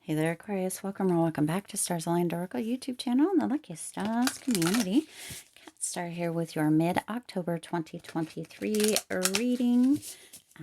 Hey there, Aquarius. Welcome or welcome back to Stars Aligned Oracle YouTube channel and the Lucky Stars community. Cat Star here with your mid-October 2023 reading.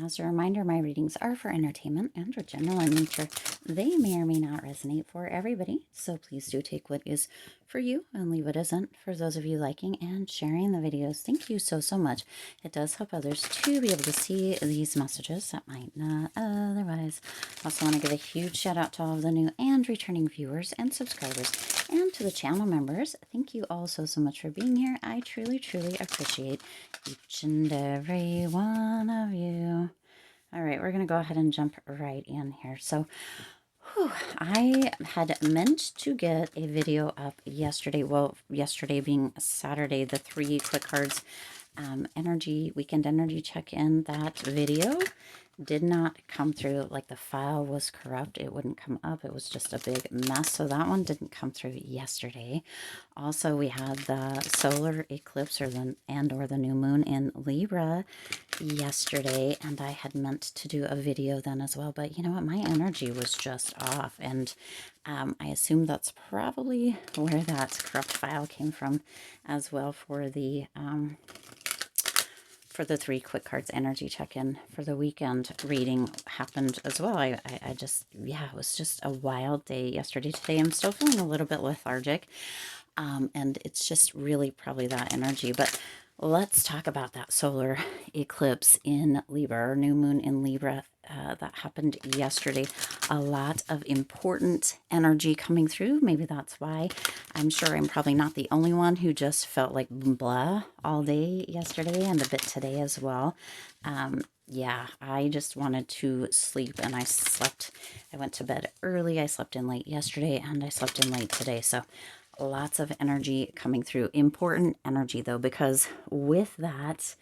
As a reminder, my readings are for entertainment and are general in nature. They may or may not resonate for everybody, so please do take what is for you and leave what isn't. For those of you liking and sharing the videos, thank you so much. It does help others to be able to see these messages that might not otherwise. I also want to give a huge shout out to all of the new and returning viewers and subscribers, and to the channel members. Thank you all so much for being here. I truly appreciate each and every one of you. All right, we're going to go ahead and jump right in here. So, I had meant to get a video up yesterday. Well, yesterday being Saturday, the 3 quick cards weekend energy check-in. That video did not come through. Like, the file was corrupt, it wouldn't come up, it was just a big mess, so that one didn't come through yesterday. Also, we had the solar eclipse or the new moon in Libra yesterday, and I had meant to do a video then as well, but you know what, my energy was just off, and I assume that's probably where that corrupt file came from as well. For the 3 quick cards energy check-in for the weekend reading happened as well. I just, yeah, it was just a wild day yesterday. Today I'm still feeling a little bit lethargic, and it's just really probably that energy. But let's talk about that solar eclipse in Libra, or new moon in Libra, that happened yesterday. A lot of important energy coming through. Maybe that's why. I'm sure I'm probably not the only one who just felt like blah all day yesterday and a bit today as well. Yeah, I just wanted to sleep, and I slept. I went to bed early. I slept in late yesterday, and I slept in late today. So lots of energy coming through. Important energy, though, because with that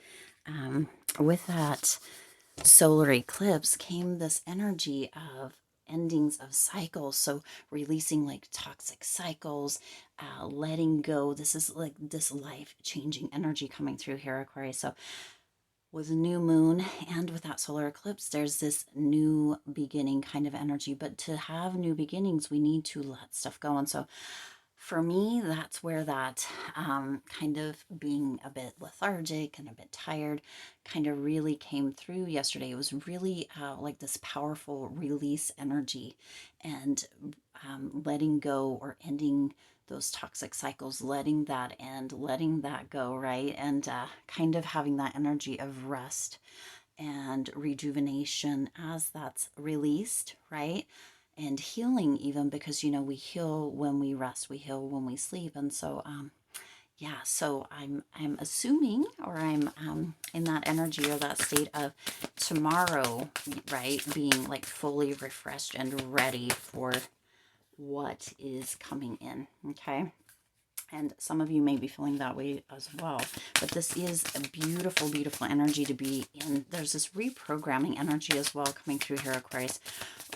solar eclipse came this energy of endings of cycles. So releasing like toxic cycles, letting go. This is like this life-changing energy coming through here, Aquarius. So with new moon and with that solar eclipse, there's this new beginning kind of energy. But to have new beginnings, we need to let stuff go. And so for me, that's where that kind of being a bit lethargic and a bit tired kind of really came through yesterday. It was really like this powerful release energy, and letting go or ending those toxic cycles, letting that end, letting that go, right? And kind of having that energy of rest and rejuvenation as that's released, right? And healing, even, because you know, we heal when we rest, we heal when we sleep. And so yeah, so I'm assuming, or I'm in that energy or that state of tomorrow, right, being like fully refreshed and ready for what is coming in. Okay, and some of you may be feeling that way as well, but this is a beautiful energy to be in. There's this reprogramming energy as well coming through here, Aquarius,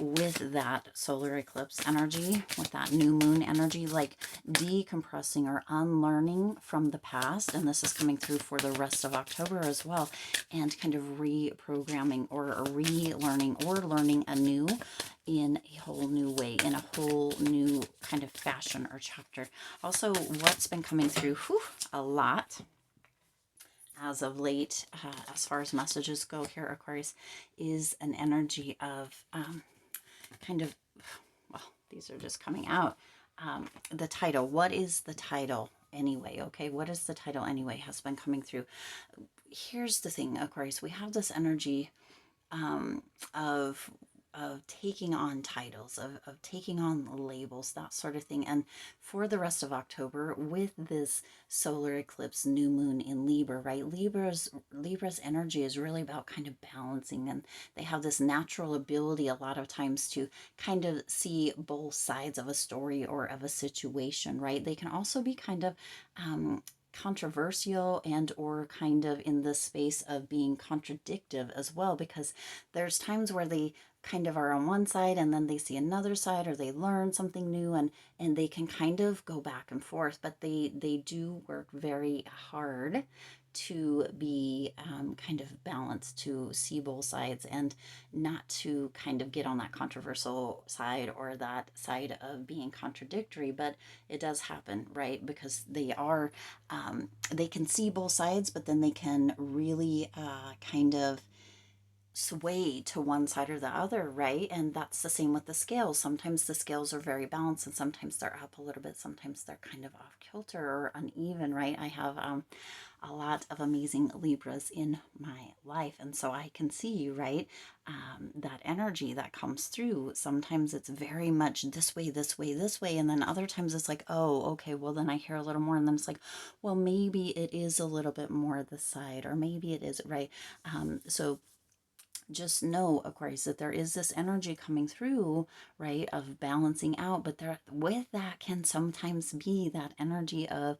with that solar eclipse energy, with that new moon energy, like decompressing or unlearning from the past. And this is coming through for the rest of October as well, and kind of reprogramming or relearning or learning anew in a whole new way, in a whole new kind of fashion or chapter. Also, what's been coming through a lot as of late, as far as messages go here, Aquarius, is an energy of kind of, well, these are just coming out. The title, what is the title anyway? Okay, what is the title anyway, has been coming through. Here's the thing, Aquarius, we have this energy of taking on titles, of taking on labels, that sort of thing. And for the rest of October, with this solar eclipse new moon in Libra, right? Libra's energy is really about kind of balancing, and they have this natural ability a lot of times to kind of see both sides of a story or of a situation, right? They can also be kind of controversial and or kind of in the space of being contradictive as well, because there's times where they kind of are on one side and then they see another side, or they learn something new, and they can kind of go back and forth, but they do work very hard to be kind of balanced, to see both sides, and not to kind of get on that controversial side or that side of being contradictory. But it does happen, right? Because they can see both sides, but then they can really kind of sway to one side or the other, right? And that's the same with the scales. Sometimes the scales are very balanced and sometimes they're up a little bit. Sometimes they're kind of off kilter or uneven, right? I have a lot of amazing Libras in my life. And so I can see, right, that energy that comes through. Sometimes it's very much this way, this way, this way. And then other times it's like, oh, okay, well, then I hear a little more. And then it's like, well, maybe it is a little bit more this side, or maybe it is, right? So just know, Aquarius, that there is this energy coming through, right, of balancing out, but there with that can sometimes be that energy of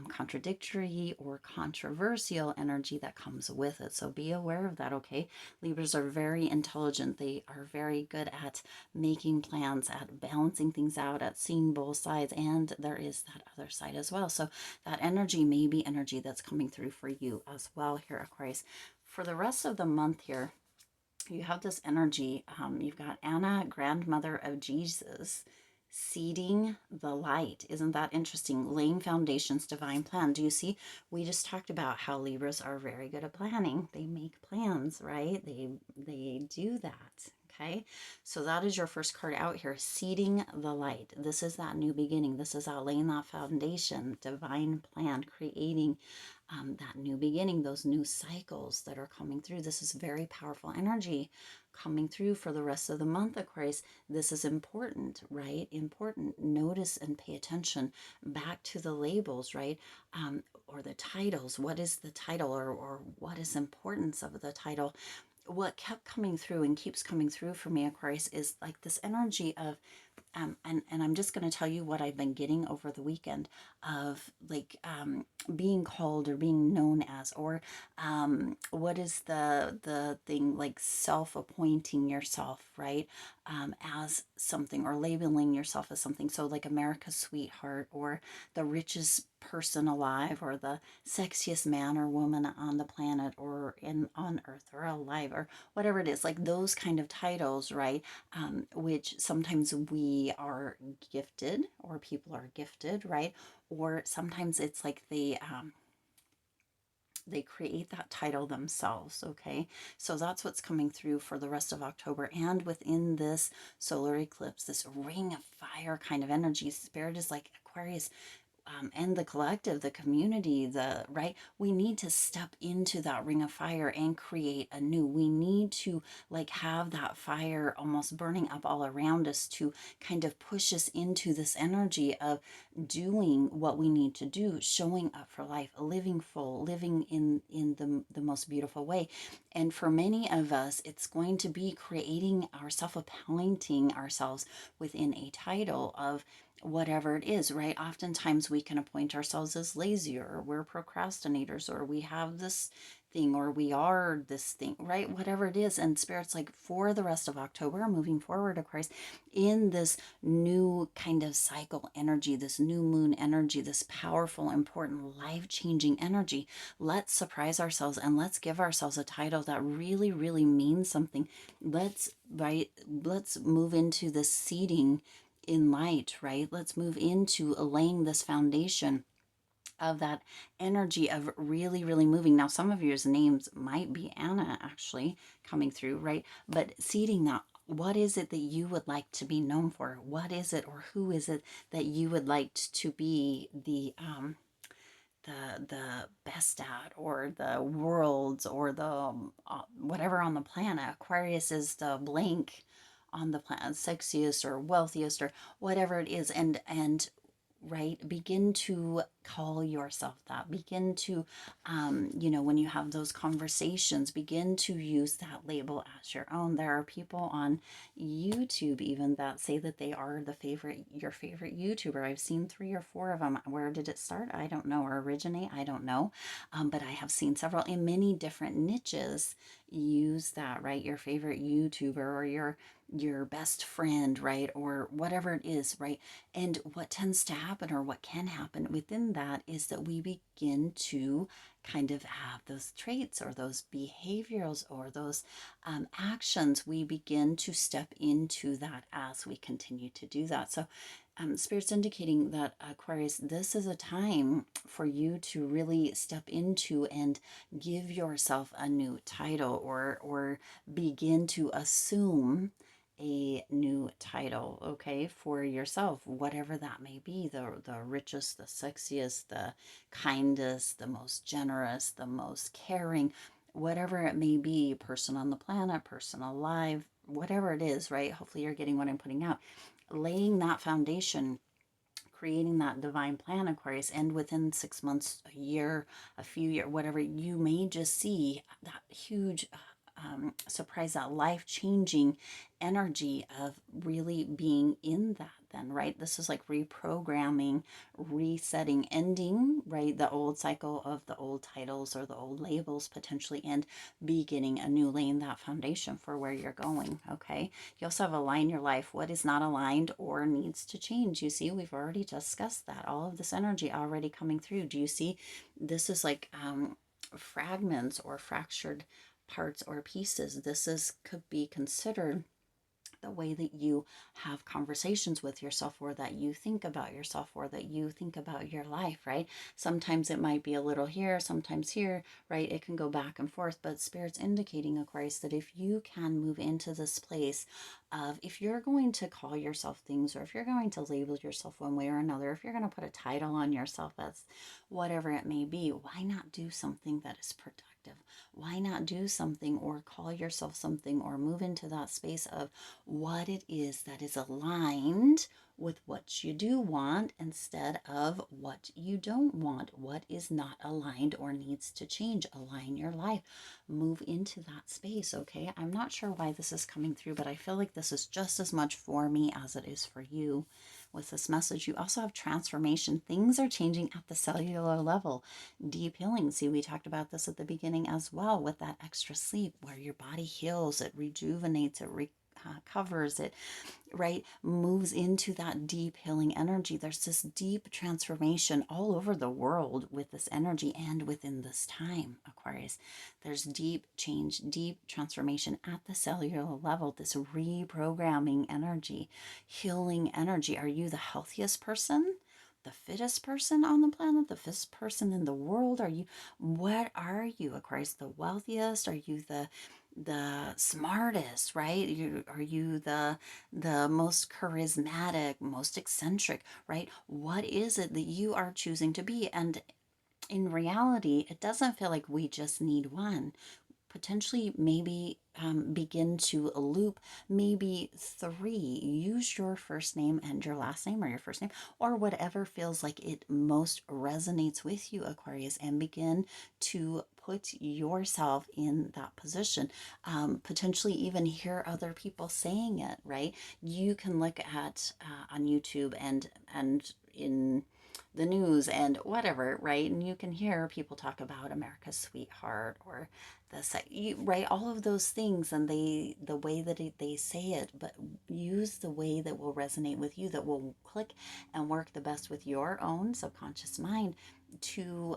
contradictory or controversial energy that comes with it. So be aware of that, okay? Libras are very intelligent. They are very good at making plans, at balancing things out, at seeing both sides, and there is that other side as well. So that energy may be energy that's coming through for you as well here, Aquarius. For the rest of the month here, you have this energy. You've got Anna, grandmother of Jesus, seeding the light. Isn't that interesting? Laying foundations, divine plan. Do you see? We just talked about how Libras are very good at planning. They make plans, right? They do that. Okay, so that is your first card out here, seeding the light. This is that new beginning. This is out laying that foundation, divine plan, creating that new beginning, those new cycles that are coming through. This is very powerful energy coming through for the rest of the month, Aquarius. This is important, right? Important. Notice and pay attention back to the labels, right? Or the titles. What is the title, or what is importance of the title? What kept coming through and keeps coming through for me, Aquarius, is like this energy of and I'm just going to tell you what I've been getting over the weekend of like being called or being known as, or what is the thing, like self-appointing yourself, right, as something, or labeling yourself as something. So like America's sweetheart, or the richest person alive, or the sexiest man or woman on the planet, or on earth, or alive, or whatever it is, like those kind of titles, right? Which sometimes we are gifted, or people are gifted, right? Or sometimes it's like they create that title themselves, okay? So that's what's coming through for the rest of October. And within this solar eclipse, this ring of fire kind of energy, Spirit is like, Aquarius, and the collective, the community, the right, we need to step into that ring of fire and create anew. We need to like have that fire almost burning up all around us to kind of push us into this energy of doing what we need to do, showing up for life, living full, living in the most beautiful way. And for many of us, it's going to be creating ourself, appointing ourselves within a title of whatever it is, right? Oftentimes we can appoint ourselves as lazy, or we're procrastinators, or we have this thing, or we are this thing, right? Whatever it is. And Spirit's like, for the rest of October, moving forward, of course, in this new kind of cycle energy, this new moon energy, this powerful, important, life-changing energy, let's surprise ourselves and let's give ourselves a title that really, really means something. Let's move into this seeding in light, right? Let's move into laying this foundation of that energy of really, really moving. Now, some of your names might be Anna actually coming through, right? But seeding that, what is it that you would like to be known for? What is it, or who is it that you would like to be the best at, or the world's, or the whatever on the planet? Aquarius is the blank on the planet, sexiest or wealthiest or whatever it is, and right, begin to call yourself that. Begin to when you have those conversations, begin to use that label as your own. There are people on YouTube even that say that they are your favorite YouTuber. I've seen 3 or 4 of them. Where did it start? I don't know. Or originate? I don't know. But I have seen several in many different niches use that, right? Your favorite YouTuber, or your your best friend, right? Or whatever it is, right? And what tends to happen, or what can happen within that, is that we begin to kind of have those traits or those behaviors or those actions. We begin to step into that as we continue to do that. So Spirit's indicating that, Aquarius, this is a time for you to really step into and give yourself a new title, or begin to assume a new title, okay, for yourself, whatever that may be, the richest, the sexiest, the kindest, the most generous, the most caring, whatever it may be, person on the planet, person alive, whatever it is, right? Hopefully you're getting what I'm putting out. Laying that foundation, creating that divine plan, Aquarius, and within 6 months, a year, a few years, whatever, you may just see that huge surprise, that life changing energy of really being in that, then, right? This is like reprogramming, resetting, ending, right? The old cycle of the old titles or the old labels potentially, and beginning a new, laying that foundation for where you're going, okay? You also have align your life. What is not aligned or needs to change? You see, we've already discussed that. All of this energy already coming through. Do you see? This is like fragments or fractured parts or pieces. This is could be considered the way that you have conversations with yourself, or that you think about yourself, or that you think about your life, right? Sometimes it might be a little here, sometimes here, right? It can go back and forth, but Spirit's indicating, Aquarius, that if you can move into this place of, if you're going to call yourself things, or if you're going to label yourself one way or another, if you're going to put a title on yourself as whatever it may be, why not do something that is productive? Why not do something, or call yourself something, or move into that space of what it is that is aligned with what you do want, instead of what you don't want, what is not aligned or needs to change. Align your life, move into that space, okay? I'm not sure why this is coming through, but I feel like this is just as much for me as it is for you with this message. You also have transformation. Things are changing at the cellular level. Deep healing. See, we talked about this at the beginning as well, with that extra sleep, where your body heals, it rejuvenates, it covers it, right? Moves into that deep healing energy. There's this deep transformation all over the world with this energy, and within this time, Aquarius. There's deep change, deep transformation at the cellular level, this reprogramming energy, healing energy. Are you the healthiest person? The fittest person on the planet, the fittest person in the world? Are you, what are you, Aquarius? The wealthiest? Are you the smartest, right? Are you the most charismatic, most eccentric, right? What is it that you are choosing to be? And in reality, it doesn't feel like we just need one. Potentially, maybe begin to loop maybe three. Use your first name and your last name, or your first name, or whatever feels like it most resonates with you, Aquarius, and begin to put yourself in that position. Potentially even hear other people saying it, right? You can look at on YouTube and in the news and whatever, right? And you can hear people talk about America's sweetheart, or right, all of those things, and the way that they say it, but use the way that will resonate with you, that will click and work the best with your own subconscious mind, to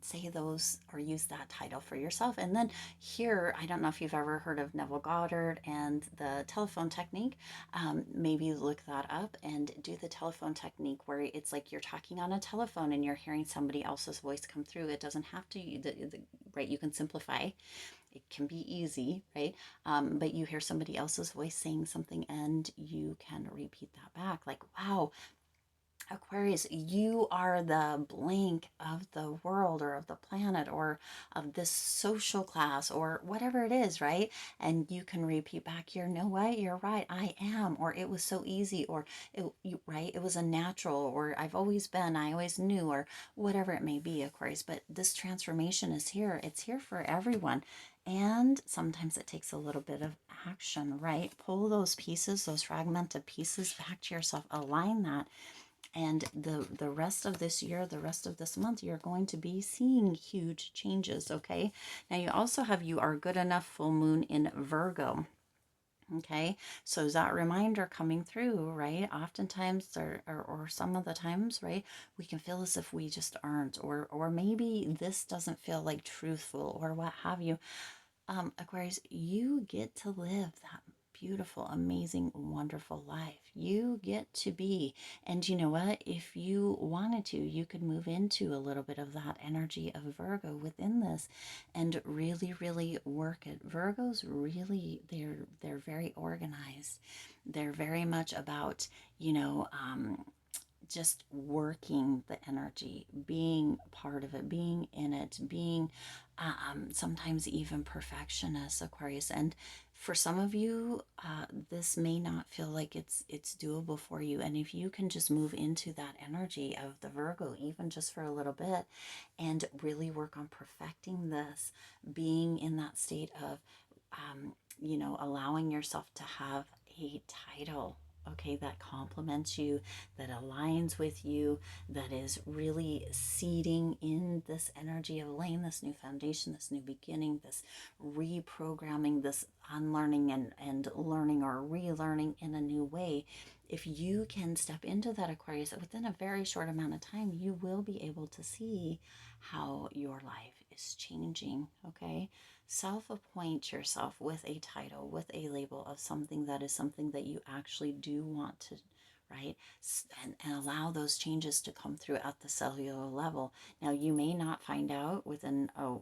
say those or use that title for yourself. And then here, I don't know if you've ever heard of Neville Goddard and the telephone technique. Maybe look that up and do the telephone technique, where it's like you're talking on a telephone and you're hearing somebody else's voice come through. It doesn't have to, right? You can simplify. It can be easy, right? But you hear somebody else's voice saying something, and you can repeat that back. Like, wow, Aquarius, you are the blank of the world, or of the planet, or of this social class, or whatever it is, right? And you can repeat back, you know what, you're right, I am, or it was so easy, or right, it was a natural, or I've always been, I always knew, or whatever it may be, Aquarius. But this transformation is here. It's here for everyone. And sometimes it takes a little bit of action, right? Pull those pieces, those fragmented pieces back to yourself, align that. And the rest of this year, the rest of this month, you're going to be seeing huge changes, okay? Now you also have, you are good enough full moon in Virgo. Okay, so is that reminder coming through, right? Oftentimes, or some of the times, right, we can feel as if we just aren't, or maybe this doesn't feel like truthful, or what have you. Aquarius, you get to live that beautiful, amazing, wonderful life. You get to be. And you know what? If you wanted to, you could move into a little bit of that energy of Virgo within this and really, really work it. Virgos really, they're very organized. They're very much about, you know, just working the energy, being part of it, being in it, being sometimes even perfectionist, Aquarius. And for some of you, this may not feel like it's doable for you. And if you can just move into that energy of the Virgo, even just for a little bit, and really work on perfecting this, being in that state of, allowing yourself to have a title, okay, that complements you, that aligns with you, that is really seeding in this energy of laying this new foundation, this new beginning, this reprogramming, this unlearning and learning or relearning in a new way. If you can step into that, Aquarius, within a very short amount of time, you will be able to see how your life is changing, okay? Self-appoint yourself with a title, with a label of something that is something that you actually do want to, right? And allow those changes to come through at the cellular level. Now, you may not find out within a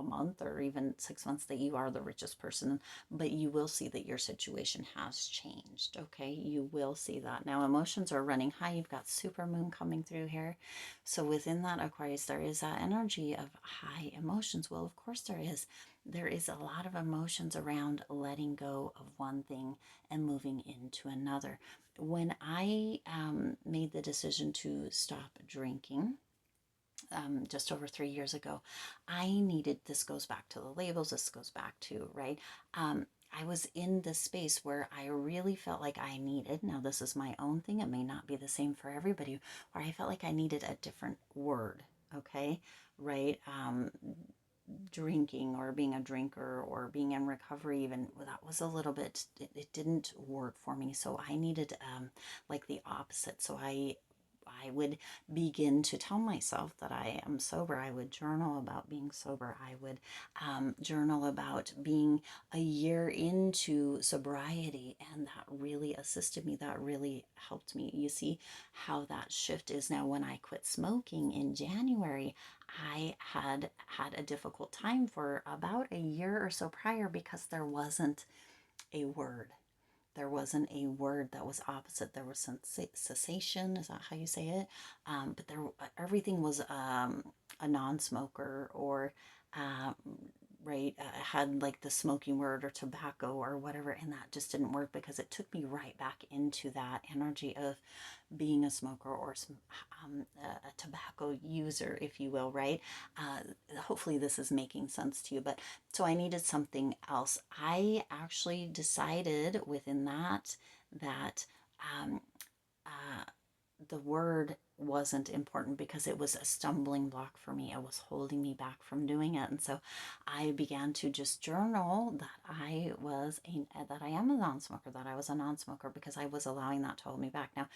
month or even 6 months that you are the richest person, but you will see that your situation has changed, okay? You will see that. Now, emotions are running high. You've got super moon coming through here. So within that, Aquarius, there is that energy of high emotions. Well, of course there is. There is a lot of emotions around letting go of one thing and moving into another. When I made the decision to stop drinking just over 3 years ago, I needed, this goes back to the labels, this goes back to, right? I was in this space where I really felt like I needed, now this is my own thing, it may not be the same for everybody, where I felt like I needed a different word, okay? Right? Drinking or being a drinker or being in recovery, even that was a little bit, it didn't work for me. So I needed like the opposite. So I would begin to tell myself that I am sober. I would journal about being sober. I would journal about being a year into sobriety, and that really assisted me. That really helped me. You see how that shift is now. When I quit smoking in January, I had a difficult time for about a year or so prior because there wasn't a word. There wasn't a word that was opposite. There was some cessation. Is that how you say it? But there, everything was a non-smoker or um, right, had like the smoking word or tobacco or whatever, and that just didn't work because it took me right back into that energy of being a smoker or a tobacco user, if you will, right? Hopefully this is making sense to you. But so I needed something else. I actually decided within that um, uh, the word wasn't important because it was a stumbling block for me. It was holding me back from doing it. And so I began to just journal that that I am a non-smoker, that I was a non-smoker, because I was allowing that to hold me back. Now,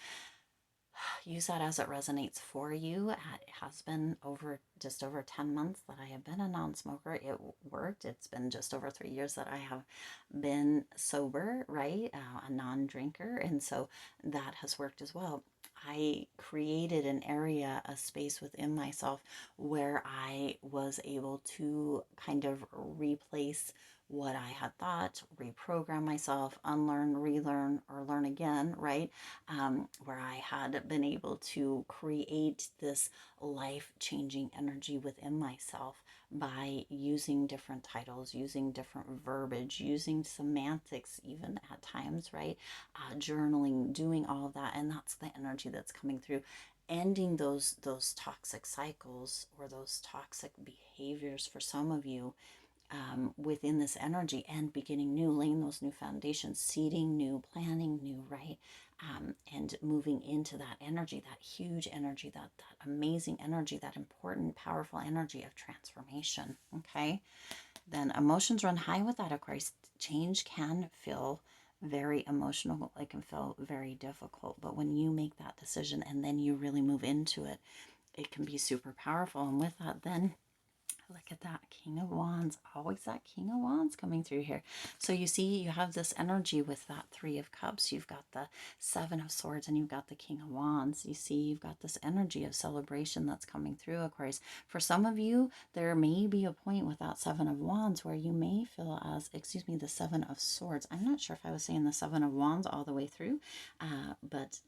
use that as it resonates for you. It has been just over 10 months that I have been a non-smoker. It worked. It's been just over 3 years that I have been sober, right? A non-drinker. And so that has worked as well. I created an area, a space within myself where I was able to kind of replace what I had thought, reprogram myself, unlearn, relearn, or learn again, right? Where I had been able to create this life changing energy within myself by using different titles, using different verbiage, using semantics, even at times, right? Journaling, doing all of that. And that's the energy that's coming through. Ending those toxic cycles or those toxic behaviors for some of you within this energy, and beginning new, laying those new foundations, seeding new, planning new, right? And moving into that energy, that huge energy, that amazing energy, that important, powerful energy of transformation, okay? Then emotions run high with that, Aquarius. Change can feel very emotional. It can feel very difficult. But when you make that decision and then you really move into it, it can be super powerful. And with that, then look at that King of Wands. Always that King of Wands coming through here. So you see, you have this energy with that Three of Cups. You've got the Seven of Swords and you've got the King of Wands. You see, you've got this energy of celebration that's coming through, Aquarius. For some of you, there may be a point with that Seven of Wands where you may feel as, excuse me, the Seven of Swords. I'm not sure if I was saying the Seven of Wands all the way through, but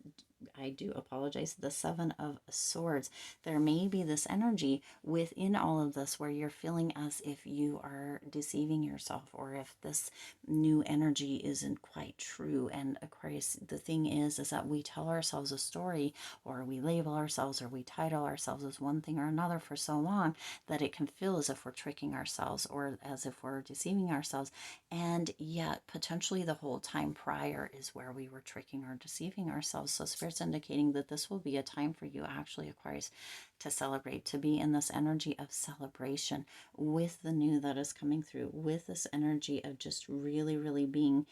I do apologize. The Seven of Swords. There may be this energy within all of this where you're feeling as if you are deceiving yourself, or if this new energy isn't quite true. And Aquarius, the thing is that we tell ourselves a story, or we label ourselves, or we title ourselves as one thing or another for so long that it can feel as if we're tricking ourselves or as if we're deceiving ourselves. And yet potentially the whole time prior is where we were tricking or deceiving ourselves. So Spirit's indicating that this will be a time for you, actually, Aquarius, to celebrate, to be in this energy of celebration with the new that is coming through, with this energy of just really, really being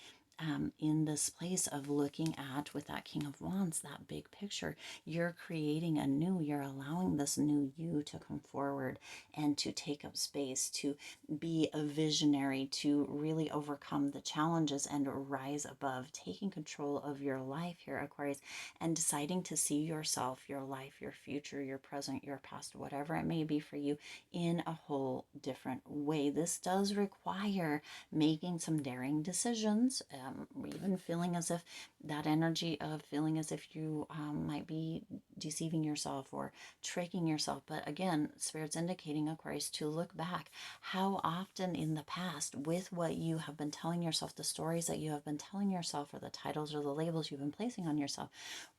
in this place of looking at, with that King of Wands, that big picture. You're creating a new, you're allowing this new you to come forward and to take up space, to be a visionary, to really overcome the challenges and rise above, taking control of your life here, Aquarius, and deciding to see yourself, your life, your future, your present, your past, whatever it may be for you, in a whole different way. This does require making some daring decisions, even feeling as if that energy of feeling as if you might be deceiving yourself or tricking yourself. But again, Spirit's indicating, Aquarius, to look back how often in the past, with what you have been telling yourself, the stories that you have been telling yourself, or the titles or the labels you've been placing on yourself,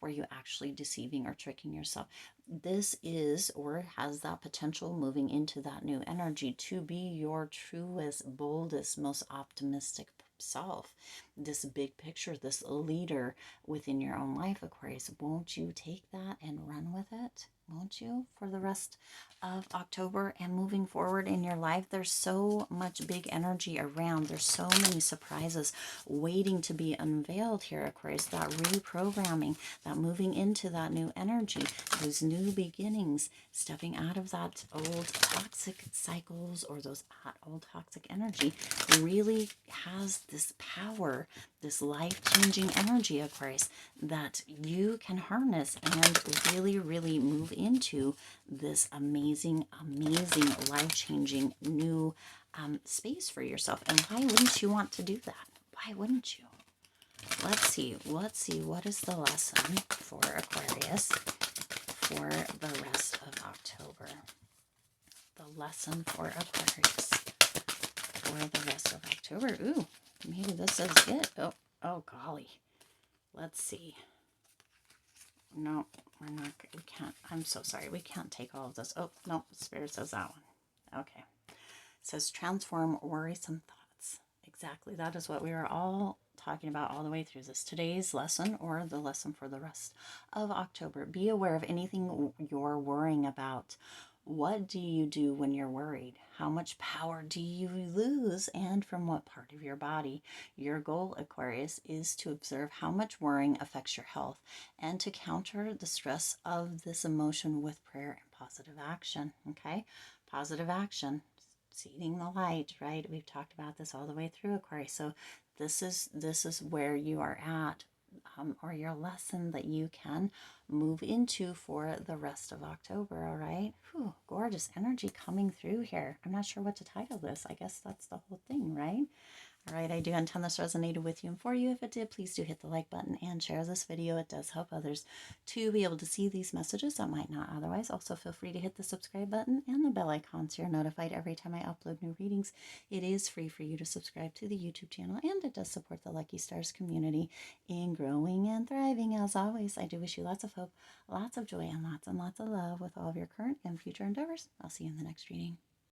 were you actually deceiving or tricking yourself? This is, or has that potential moving into that new energy to be your truest, boldest, most optimistic self, this big picture, this leader within your own life, Aquarius. Won't you take that and run with it? Won't you, for the rest of October and moving forward in your life? There's so much big energy around. There's so many surprises waiting to be unveiled here, Aquarius. That reprogramming, that moving into that new energy, those new beginnings, stepping out of that old toxic cycles or those old toxic energy really has this power, this life-changing energy, Aquarius, that you can harness and really, really move into this amazing, amazing, life-changing new space for yourself. And why wouldn't you want to do that? Why wouldn't you? Let's see. What is the lesson for Aquarius for the rest of October? The lesson for Aquarius for the rest of October. Ooh, maybe this is it. Oh golly. Let's see. No, we're not. We can't. I'm so sorry. We can't take all of this. Oh, no. Spirit says that one. Okay. It says transform worrisome thoughts. Exactly. That is what we are all talking about all the way through this. Today's lesson, or the lesson for the rest of October. Be aware of anything you're worrying about. What do you do when you're worried? How much power do you lose, and from what part of your body? Your goal, Aquarius, is to observe how much worrying affects your health and to counter the stress of this emotion with prayer and positive action. Okay? Positive action, seeding the light, right? We've talked about this all the way through, Aquarius. So this is where you are at, or your lesson that you can move into for the rest of October. All right. Whew, gorgeous energy coming through here. I'm not sure what to title this. I guess that's the whole thing, right? All right, I do intend this resonated with you and for you. If it did, please do hit the like button and share this video. It does help others to be able to see these messages that might not otherwise. Also, feel free to hit the subscribe button and the bell icon so you're notified every time I upload new readings. It is free for you to subscribe to the YouTube channel, and it does support the Lucky Stars community in growing and thriving. As always, I do wish you lots of hope, lots of joy, and lots of love with all of your current and future endeavors. I'll see you in the next reading.